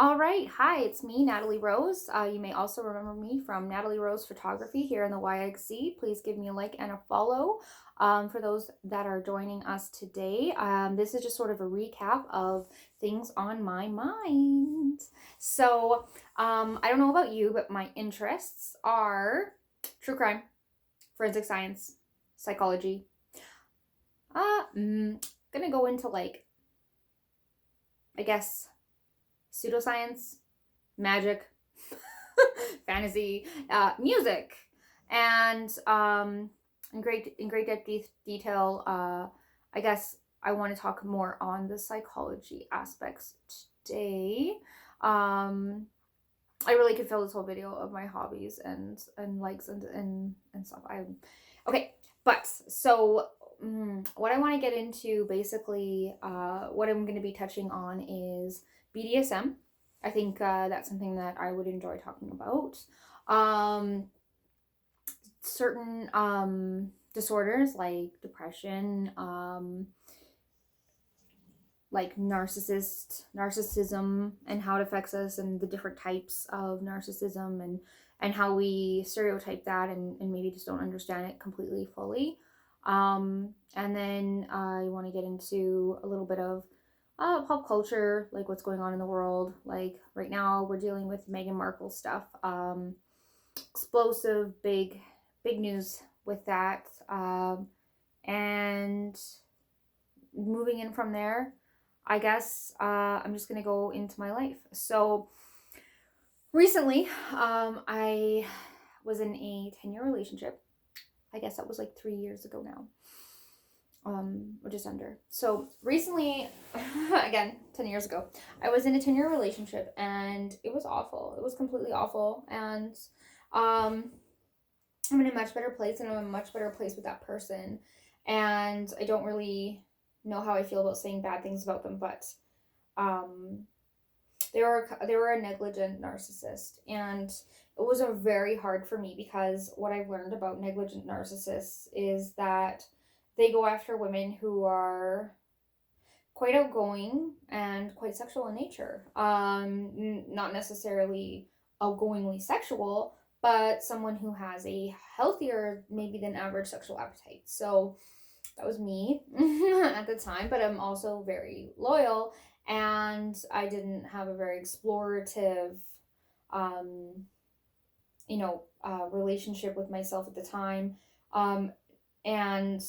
All right. Hi, it's me, Natalie Rose. You may also remember me from Natalie Rose Photography here in the YXC. Please give me a like and a follow for those that are joining us today. This is just sort of a recap of things on my mind. I don't know about you, but my interests are true crime, forensic science, psychology. Gonna go into I guess, pseudoscience, magic, fantasy, music, and in great detail. I guess I want to talk more on the psychology aspects today. Um, I really could fill this whole video of my hobbies and likes and stuff. I okay, but so what I want to get into basically, what I'm going to be touching on is BDSM. I think that's something that I would enjoy talking about. Um, Certain disorders like depression, like narcissism and how it affects us and the different types of narcissism and how we stereotype that and maybe just don't understand it completely fully. And then I want to get into a little bit of pop culture, like what's going on in the world. Like right now we're dealing with Meghan Markle stuff. Explosive big news with that. And moving in from there, I guess I'm just going to go into my life. So recently, I was in a 10-year relationship. I guess that was like 3 years ago now, or just under. So recently, again, 10 years ago, I was in a 10-year relationship and it was awful. It was completely awful. And I'm in a much better place and I'm in a much better place with that person. And I don't really know how I feel about saying bad things about them, but um, they were a negligent narcissist, and it was a very hard for me because what I've learned about negligent narcissists is that they go after women who are quite outgoing and quite sexual in nature. Not necessarily outgoingly sexual, but someone who has a healthier, maybe than average sexual appetite. So that was me at the time, but I'm also very loyal and I didn't have a very explorative, um, relationship with myself at the time. Um, and,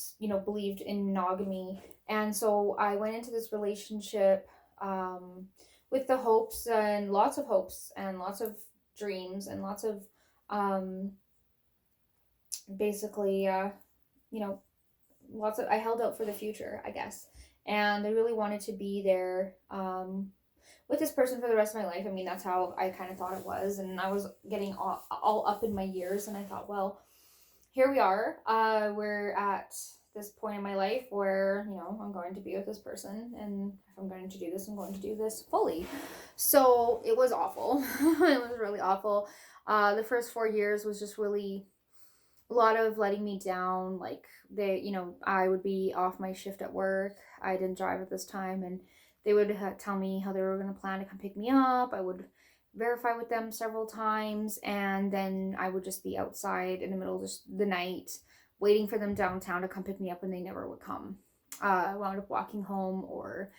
believed in monogamy. And so I went into this relationship with the hopes and lots of hopes and lots of dreams and lots of um, basically, you know, I held out for the future, I guess. And I really wanted to be there with this person for the rest of my life. I mean, that's how I kind of thought it was. And I was getting all up in my years. And I thought, well, here we are. We're at this point in my life where, I'm going to be with this person. And if I'm going to do this, I'm going to do this fully. So it was awful. It was really awful. The first 4 years was just really a lot of letting me down. Like I would be off my shift at work. I didn't drive at this time, and they would tell me how they were going to plan to come pick me up. I would verify with them several times, and then I would just be outside in the middle of the night waiting for them downtown to come pick me up, and they never would come. I wound up walking home or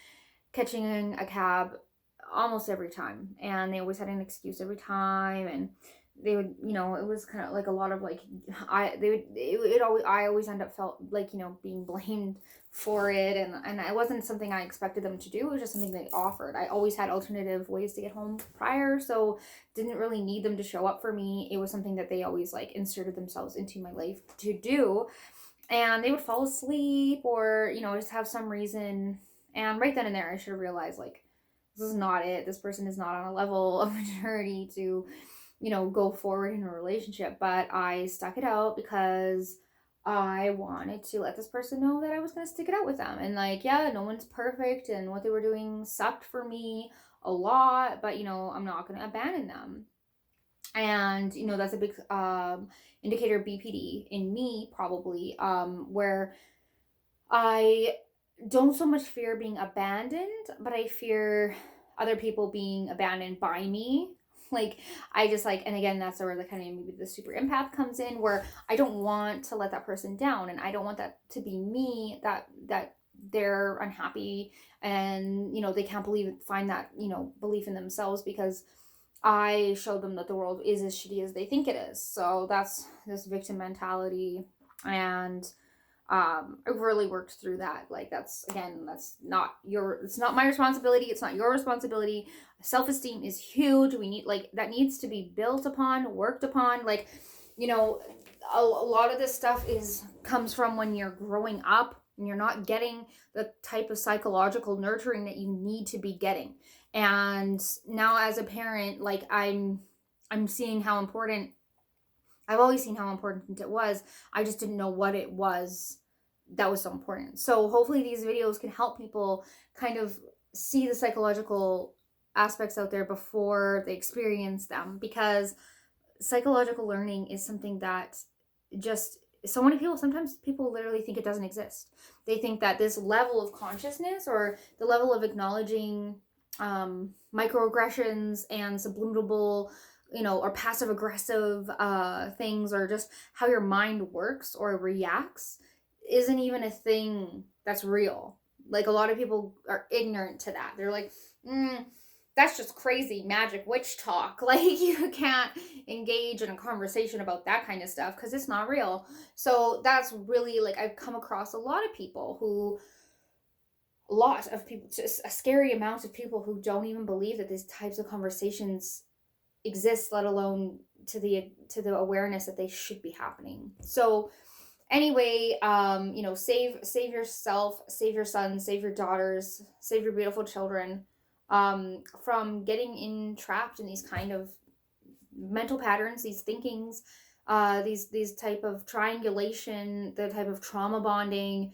catching a cab almost every time, and they always had an excuse every time. And they would, it was kind of like a lot of like, I always end up felt like, being blamed for it. And it wasn't something I expected them to do. It was just something they offered. I always had alternative ways to get home prior, so didn't really need them to show up for me. It was something that they always like inserted themselves into my life to do. And they would fall asleep or, just have some reason. And right then and there, I should have realized like, this is not it. This person is not on a level of maturity to go forward in a relationship. But I stuck it out because I wanted to let this person know that I was going to stick it out with them. And like, yeah, no one's perfect and what they were doing sucked for me a lot, but I'm not going to abandon them. And that's a big indicator of BPD in me, probably, where I don't so much fear being abandoned, but I fear other people being abandoned by me. Like, I just like, and again, that's where the kind of maybe the super empath comes in, where I don't want to let that person down, and I don't want that to be me, that they're unhappy, and they can't find that belief in themselves because I showed them that the world is as shitty as they think it is. So that's this victim mentality. And I really worked through that. Like, that's it's not my responsibility. It's not your responsibility. Self-esteem is huge. We need, like, that needs to be built upon, worked upon. Like, a lot of this stuff comes from when you're growing up and you're not getting the type of psychological nurturing that you need to be getting. And now as a parent, like, I'm seeing how important, I've always seen how important it was. I just didn't know what it was that was so important. So hopefully these videos can help people kind of see the psychological aspects out there before they experience them, because psychological learning is something that just so many people, sometimes people literally think it doesn't exist. They think that this level of consciousness, or the level of acknowledging microaggressions and subliminal, or passive aggressive things, or just how your mind works or reacts, isn't even a thing that's real. Like, a lot of people are ignorant to that. They're like, that's just crazy magic witch talk. Like, you can't engage in a conversation about that kind of stuff because it's not real. So that's really, like, I've come across a lot of people, just a scary amount of people who don't even believe that these types of conversations exist, let alone to the awareness that they should be happening. So anyway, save yourself, save your sons, save your daughters, save your beautiful children from getting entrapped in these kind of mental patterns, these thinkings, these type of triangulation, the type of trauma bonding,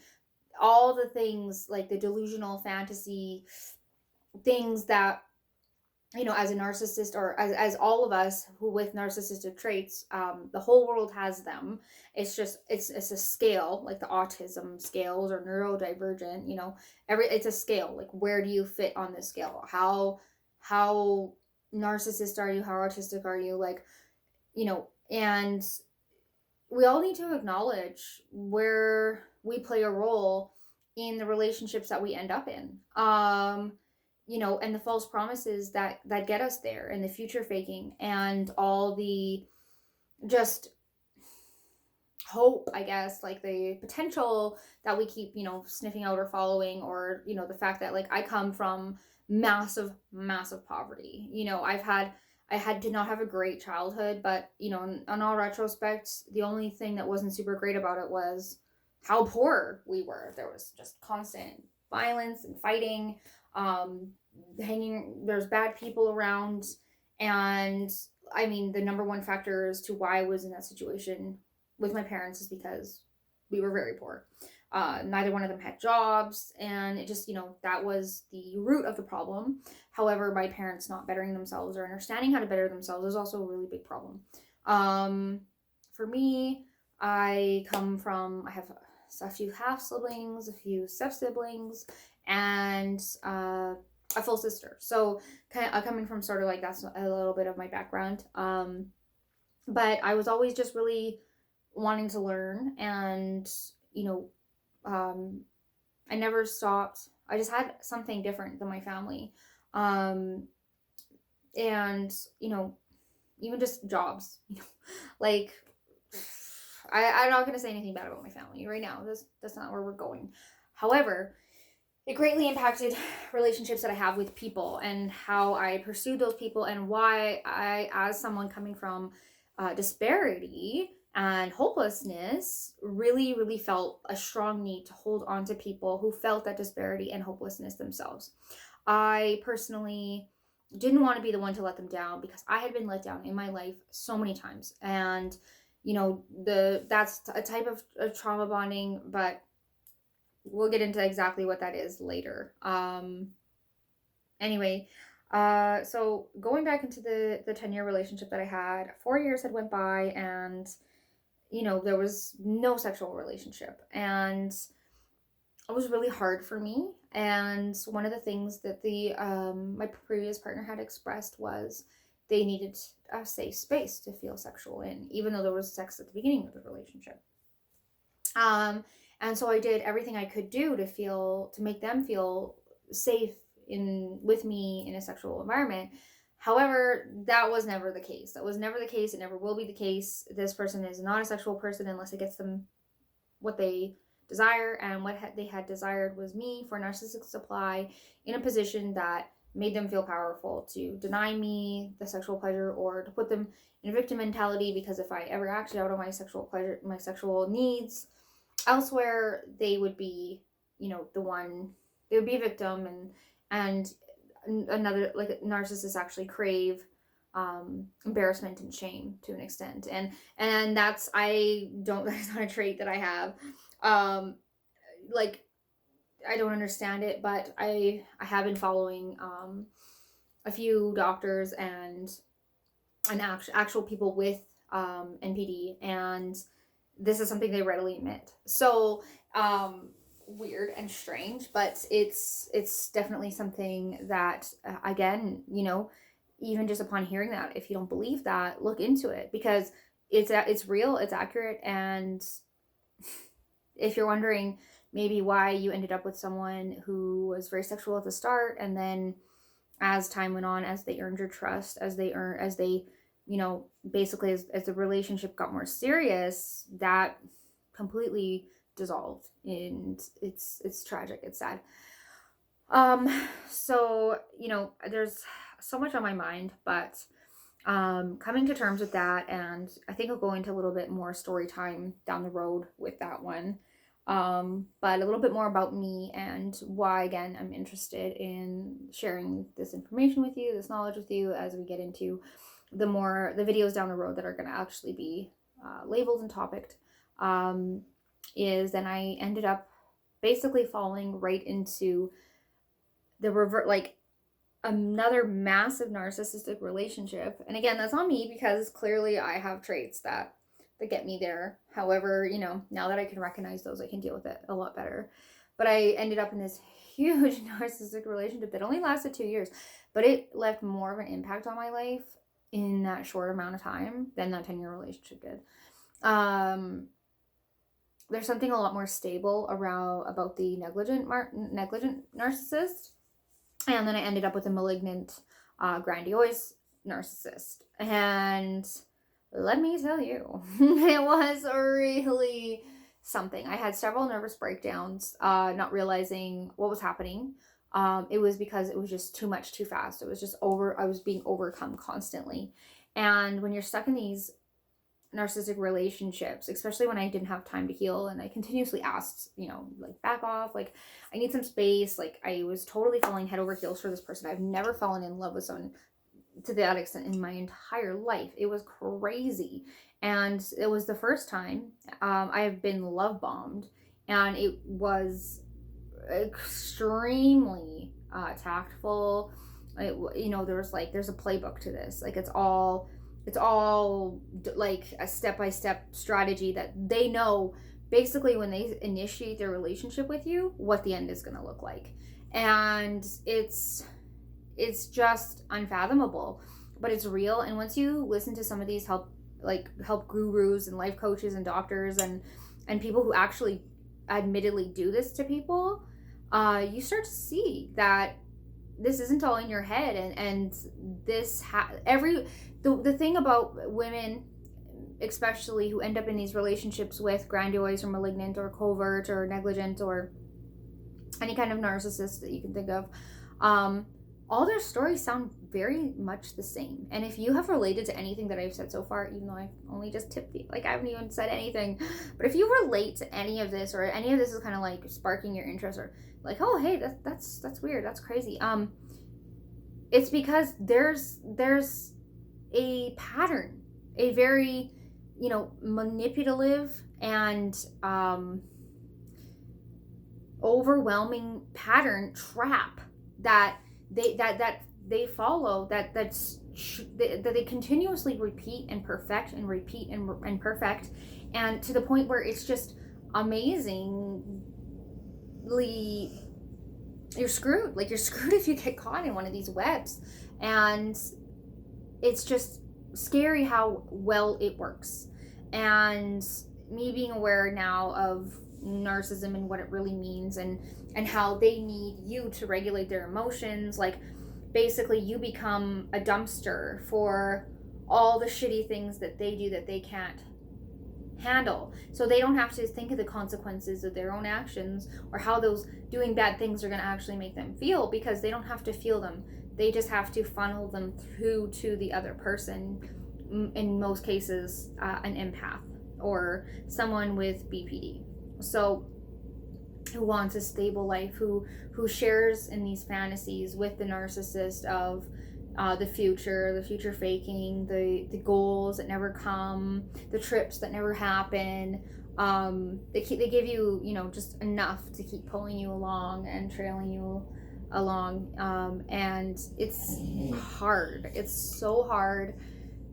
all the things, like the delusional fantasy things that, as a narcissist, or as all of us who with narcissistic traits, the whole world has them. It's just, it's a scale, like the autism scales or neurodivergent, it's a scale. Like, where do you fit on this scale? How narcissist are you? How autistic are you? Like, and we all need to acknowledge where we play a role in the relationships that we end up in. And the false promises that get us there, and the future faking, and all the just hope, I guess, like the potential that we keep, sniffing out or following, or, the fact that, like, I come from massive poverty. I did not have a great childhood, but, in all retrospect, the only thing that wasn't super great about it was how poor we were. There was just constant violence and fighting, there's bad people around. And I mean, the number one factor as to why I was in that situation with my parents is because we were very poor. Neither one of them had jobs, and it just, that was the root of the problem. However, my parents not bettering themselves or understanding how to better themselves is also a really big problem. For me, I have a few half siblings, a few step siblings, and a full sister. So kind of coming from sort of like, that's a little bit of my background. But I was always just really wanting to learn, and I never stopped. I just had something different than my family. And even just jobs, like, I'm not going to say anything bad about my family right now. That's not where we're going. However, it greatly impacted relationships that I have with people, and how I pursued those people, and why I, as someone coming from disparity and hopelessness, really, really felt a strong need to hold on to people who felt that disparity and hopelessness themselves. I personally didn't want to be the one to let them down, because I had been let down in my life so many times. And that's a type of trauma bonding, but we'll get into exactly what that is later. Anyway, so going back into the 10-year relationship that I had, 4 years had went by, and there was no sexual relationship, and it was really hard for me. And one of the things that the my previous partner had expressed was they needed a safe space to feel sexual in, even though there was sex at the beginning of the relationship. And so I did everything I could do to make them feel safe with me in a sexual environment. However, that was never the case. That was never the case. It never will be the case. This person is not a sexual person unless it gets them what they desire, and what they had desired was me for narcissistic supply in a position that made them feel powerful, to deny me the sexual pleasure or to put them in a victim mentality, because if I ever acted out on my sexual pleasure, my sexual needs elsewhere, they would be, they would be a victim, and another, like, narcissists actually crave embarrassment and shame to an extent, and that's not a trait that I have. Like, I don't understand it, but I have been following a few doctors and actual people with NPD, and this is something they readily admit. So weird and strange, but it's definitely something that again, even just upon hearing that, if you don't believe that, look into it, because it's real, it's accurate. And if you're wondering maybe why you ended up with someone who was very sexual at the start, and then as time went on, as they earned your trust, as they basically as the relationship got more serious, that completely dissolved, and it's tragic, it's sad. So there's so much on my mind, but coming to terms with that, and I think I'll go into a little bit more story time down the road with that one. But a little bit more about me and why, again, I'm interested in sharing this information with you, this knowledge with you, as we get into the videos down the road that are going to actually be labeled and topicked. Is then I ended up basically falling right into the another massive narcissistic relationship. And again, that's on me, because clearly I have traits that get me there. However, now that I can recognize those, I can deal with it a lot better. But I ended up in this huge narcissistic relationship that only lasted 2 years, but it left more of an impact on my life in that short amount of time than that 10-year relationship did. There's something a lot more stable about the negligent narcissist. And then I ended up with a malignant, grandiose narcissist. And let me tell you, it was really something. I had several nervous breakdowns, not realizing what was happening. It was because it was just too much, too fast. It was just I was being overcome constantly. And when you're stuck in these narcissistic relationships, especially when I didn't have time to heal, and I continuously asked, back off, like, I need some space. Like, I was totally falling head over heels for this person. I've never fallen in love with someone to that extent in my entire life. It was crazy. And it was the first time I have been love bombed, and it was extremely tactful. There's a playbook to this. Like, it's all like a step-by-step strategy that they know basically when they initiate their relationship with you, what the end is going to look like. And it's just unfathomable, but it's real. And once you listen to some of these help gurus and life coaches and doctors and people who actually admittedly do this to people, you start to see that this isn't all in your head. And this the thing about women, especially who end up in these relationships with grandiose or malignant or covert or negligent or any kind of narcissist that you can think of, all their stories sound very much the same. And if you have related to anything that I've said so far, even though I've only just tipped you, I haven't even said anything, but if you relate to any of this, or any of this is kind of like sparking your interest, or like, oh, hey, that's weird, that's crazy, it's because there's a pattern, a very manipulative and overwhelming pattern, trap that they follow, that they continuously repeat and perfect and repeat and perfect, and to the point where it's just amazingly you're screwed. Like, you're screwed if you get caught in one of these webs. And it's just scary how well it works. And me being aware now of narcissism and what it really means, and how they need you to regulate their emotions. Like, basically you become a dumpster for all the shitty things that they do that they can't handle, so they don't have to think of the consequences of their own actions or how those doing bad things are going to actually make them feel, because they don't have to feel them. They just have to funnel them through to the other person, in most cases an empath or someone with BPD, so who wants a stable life, who shares in these fantasies with the narcissist of the future faking, the goals that never come, the trips that never happen. They give you, just enough to keep pulling you along and trailing you along. And it's hard. It's so hard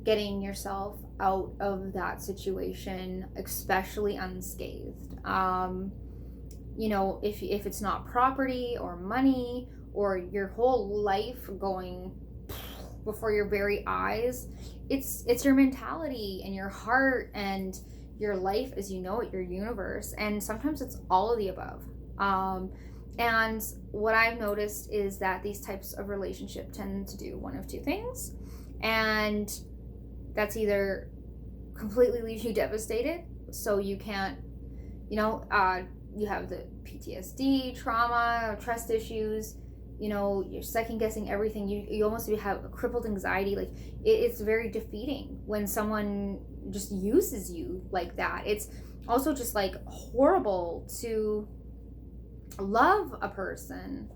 getting yourself out of that situation, especially unscathed. If it's not property or money or your whole life going before your very eyes, it's your mentality and your heart and your life as you know it, your universe. And sometimes it's all of the above. And what I've noticed is that these types of relationship tend to do one of two things, and that's either completely leave you devastated, so you can't, you have the PTSD, trauma, trust issues, you're second guessing everything. You almost have a crippled anxiety. Like, it's very defeating when someone just uses you like that. It's also just like horrible to love a person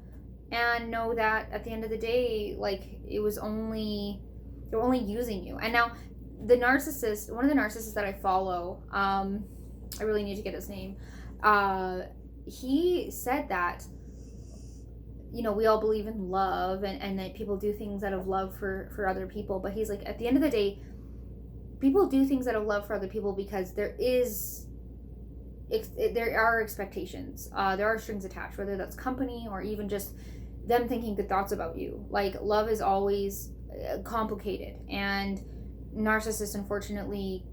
and know that at the end of the day, like, they're only using you. And now one of the narcissists that I follow, I really need to get his name. He said that, we all believe in love and that people do things out of love for other people. But he's like, at the end of the day, people do things out of love for other people because there are expectations. There are strings attached, whether that's company or even just them thinking good thoughts about you. Like, love is always complicated, and narcissists unfortunately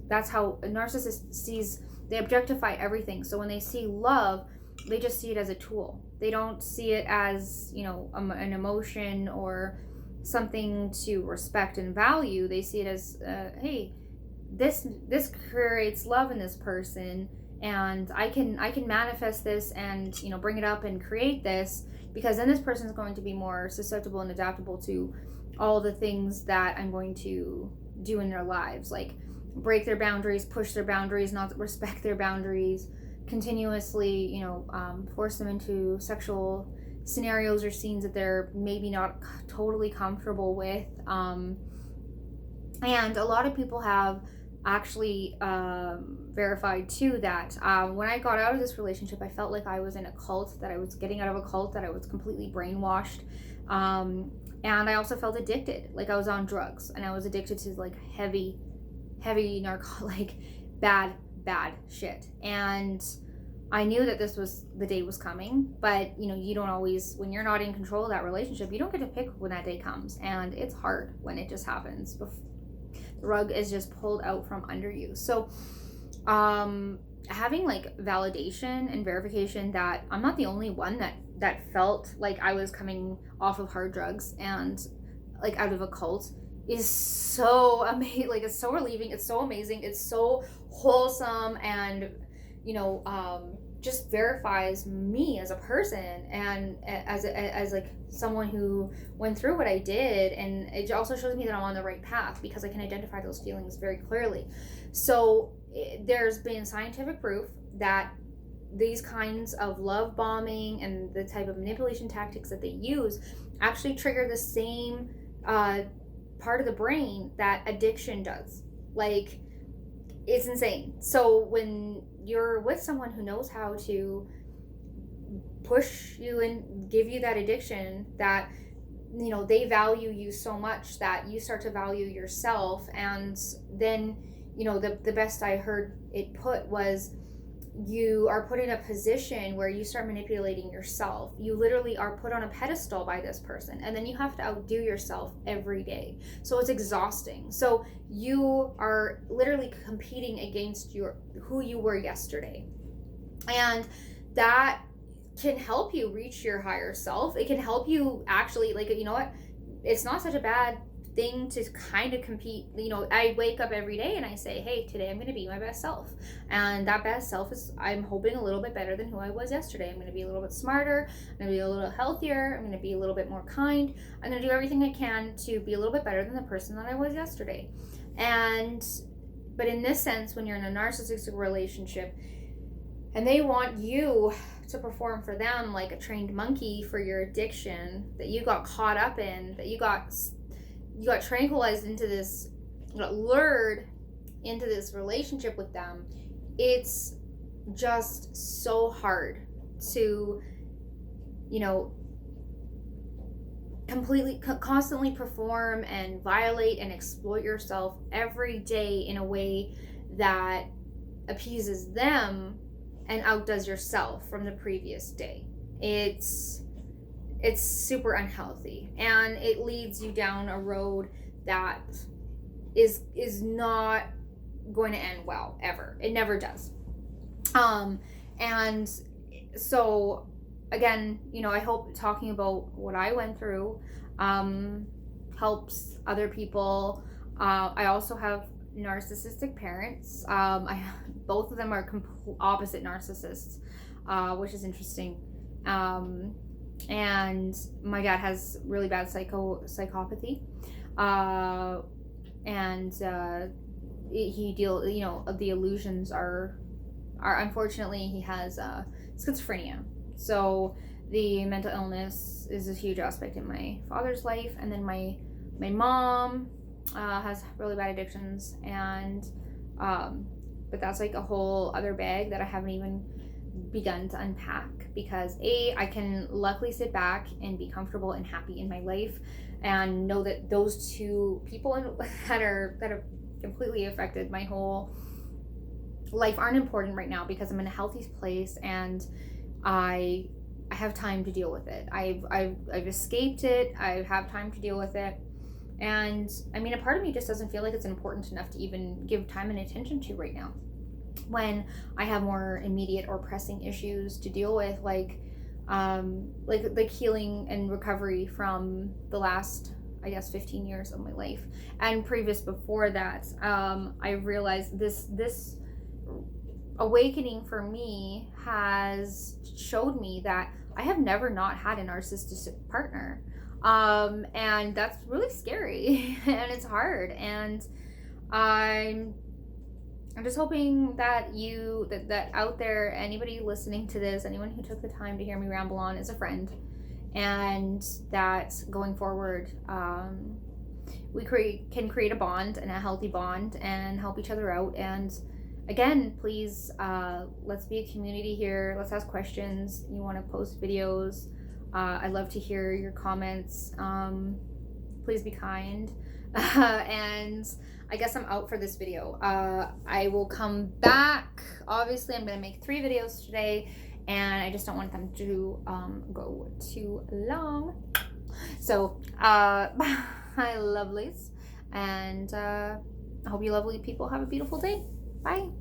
that's how a narcissist sees. They objectify everything. So when they see love, they just see it as a tool. They don't see it as, an emotion or something to respect and value. They see it as, hey, this creates love in this person, and I can manifest this and, bring it up and create this, because then this person is going to be more susceptible and adaptable to all the things that I'm going to do in their lives, like break their boundaries, push their boundaries, not respect their boundaries, continuously, force them into sexual scenarios or scenes that they're maybe not totally comfortable with. And a lot of people have actually verified too that when I got out of this relationship, I felt like I was in a cult, that I was getting out of a cult, that I was completely brainwashed. And I also felt addicted, like I was on drugs, and I was addicted to like heavy narcotic, bad shit. And I knew that the day was coming, but you don't always, when you're not in control of that relationship, you don't get to pick when that day comes, and it's hard when it just happens. The rug is just pulled out from under you. So having like validation and verification that I'm not the only one that felt like I was coming off of hard drugs and like out of a cult is so amazing. Like, it's so relieving, it's so amazing, it's so wholesome, and just verifies me as a person and as like someone who went through what I did. And it also shows me that I'm on the right path because I can identify those feelings very clearly. So there's been scientific proof that these kinds of love bombing and the type of manipulation tactics that they use actually trigger the same part of the brain that addiction does. Like, it's insane. So when you're with someone who knows how to push you and give you that addiction, that they value you so much that you start to value yourself. And then the best I heard it put was, you are put in a position where you start manipulating yourself. You literally are put on a pedestal by this person, and then you have to outdo yourself every day. So it's exhausting. So you are literally competing against who you were yesterday. And that can help you reach your higher self. It can help you actually, like, you know what? It's not such a bad thing to kind of compete. You know, I wake up every day and I say, hey, today I'm going to be my best self. And that best self is, I'm hoping, a little bit better than who I was yesterday. I'm going to be a little bit smarter. I'm going to be a little healthier. I'm going to be a little bit more kind. I'm going to do everything I can to be a little bit better than the person that I was yesterday. But in this sense, when you're in a narcissistic relationship and they want you to perform for them like a trained monkey for your addiction that you got caught up in, that you got tranquilized into this, lured into this relationship with them, it's just so hard to, constantly perform and violate and exploit yourself every day in a way that appeases them and outdoes yourself from the previous day. It's super unhealthy, and it leads you down a road that is not going to end well, ever. It never does. And so again, I hope talking about what I went through helps other people. I also have narcissistic parents. Both of them are opposite narcissists, which is interesting. And my dad has really bad psychopathy, and he the illusions are unfortunately, he has schizophrenia. So the mental illness is a huge aspect in my father's life. And then my mom has really bad addictions, and but that's like a whole other bag that I haven't even begun to unpack, because I can luckily sit back and be comfortable and happy in my life and know that those two people that have completely affected my whole life aren't important right now, because I'm in a healthy place and I have time to deal with it. I've escaped it. I have time to deal with it. And I mean, a part of me just doesn't feel like it's important enough to even give time and attention to right now, when I have more immediate or pressing issues to deal with, like healing and recovery from the last, I guess, 15 years of my life. And previous before that, I realized this awakening for me has showed me that I have never not had a narcissistic partner. And that's really scary and it's hard. And I'm just hoping that that out there, anybody listening to this, anyone who took the time to hear me ramble on, is a friend, and that going forward, we can create a bond, and a healthy bond, and help each other out. And again, please, let's be a community here. Let's ask questions. You want to post videos. I'd love to hear your comments. Please be kind. And I guess I'm out for this video. I will come back. Obviously, I'm going to make 3 videos today, and I just don't want them to go too long. So, my lovelies, and I hope you lovely people have a beautiful day. Bye.